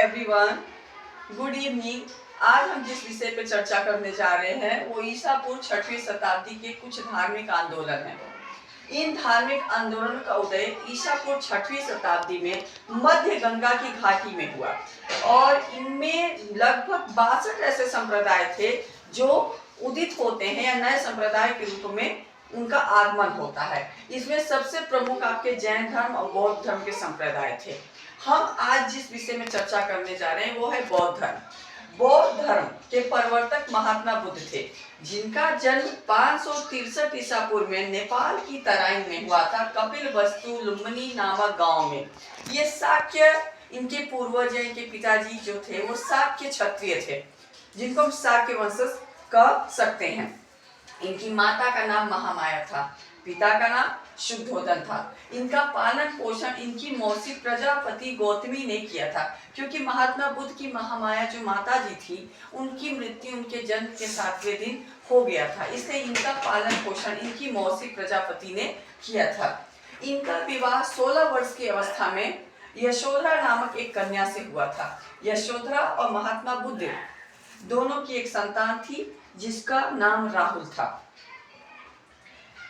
Everyone, good evening. आज हम जिस विषय पर चर्चा करने जा रहे हैं वो ईसा पूर्व 6वीं शताब्दी के कुछ धार्मिक आंदोलन हैं। इन धार्मिक आंदोलन का उदय ईसा पूर्व 6वीं शताब्दी में मध्य गंगा की घाटी में हुआ और इनमें लगभग 62 ऐसे संप्रदाय थे जो उदित होते हैं या नए संप्रदाय के रूप में उनका आगमन होता है। इसमें सबसे प्रमुख आपके जैन धर्म और बौद्ध धर्म के संप्रदाय थे। हम आज जिस विषय में चर्चा करने जा रहे हैं वो है बौद्ध धर्म। बौद्ध धर्म के प्रवर्तक महात्मा बुद्ध थे, जिनका जन्म 563 ईसा पूर्व में नेपाल की तराइन में हुआ था, कपिलवस्तु लुम्बिनी नामक गांव में। ये शाक्य, इनके पूर्वज या इनके पिताजी जो थे वो शाक्य क्षत्रिय थे, जिनको हम शाक्य वंशज कह सकते हैं। इनकी माता का नाम महामाया था, पिता का नाम शुद्धोदन था। इनका पालन पोषण इनकी मौसी प्रजापति गौतमी ने किया था, क्योंकि महात्मा बुद्ध की महामाया जो माता जी थी उनकी मृत्यु उनके जन्म के 7वें दिन हो गया था, इसलिए इनका पालन पोषण इनकी मौसी प्रजापति ने किया था। इनका विवाह 16 वर्ष की अवस्था में यशोधरा नामक एक कन्या से हुआ था। यशोधरा और महात्मा बुद्ध दोनों की एक संतान थी जिसका नाम राहुल था।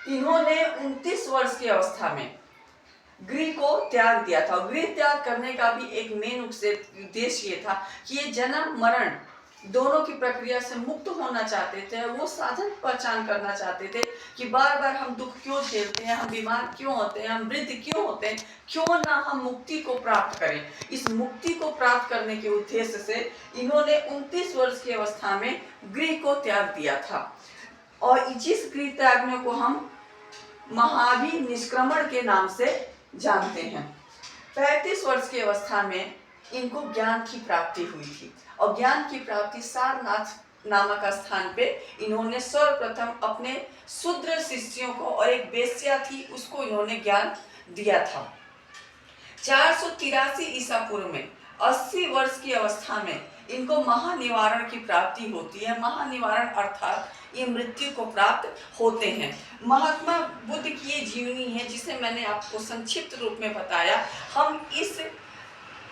इन्होंने 29 वर्ष की अवस्था में गृह को त्याग दिया था। गृह त्याग करने का भी एक मेन उद्देश्य ये था कि ये जन्म मरण दोनों की प्रक्रिया से मुक्त होना चाहते थे। वो साधन पहचान करना चाहते थे कि बार बार हम दुख क्यों झेलते हैं, हम बीमार क्यों होते हैं, हम वृद्ध क्यों होते हैं, क्यों ना हम मुक्ति को प्राप्त करें। इस मुक्ति को प्राप्त करने के उद्देश्य से इन्होंने 29 वर्ष की अवस्था में गृह को त्याग दिया था और जिस गृह त्यागने को हम महावीर निष्क्रमण के नाम से जानते हैं। 35 वर्ष की अवस्था में इनको ज्ञान की प्राप्ति हुई थी और ज्ञान की प्राप्ति सारनाथ नामक स्थान पे इन्होंने सर्वप्रथम अपने शूद्र शिष्यों को, और एक वेश्या थी उसको इन्होंने ज्ञान दिया था। 483 ईसा पूर्व में 80 वर्ष की अवस्था में इनको महानिवारण की प्राप्ति होती है। महानिवारण अर्थात ये मृत्यु को प्राप्त होते हैं। महात्मा बुद्ध की ये जीवनी है जिसे मैंने आपको संक्षिप्त रूप में बताया। हम इस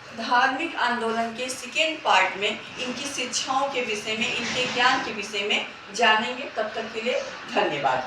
धार्मिक आंदोलन के सेकेंड पार्ट में इनकी शिक्षाओं के विषय में, इनके ज्ञान के विषय में जानेंगे। तब तक के लिए धन्यवाद।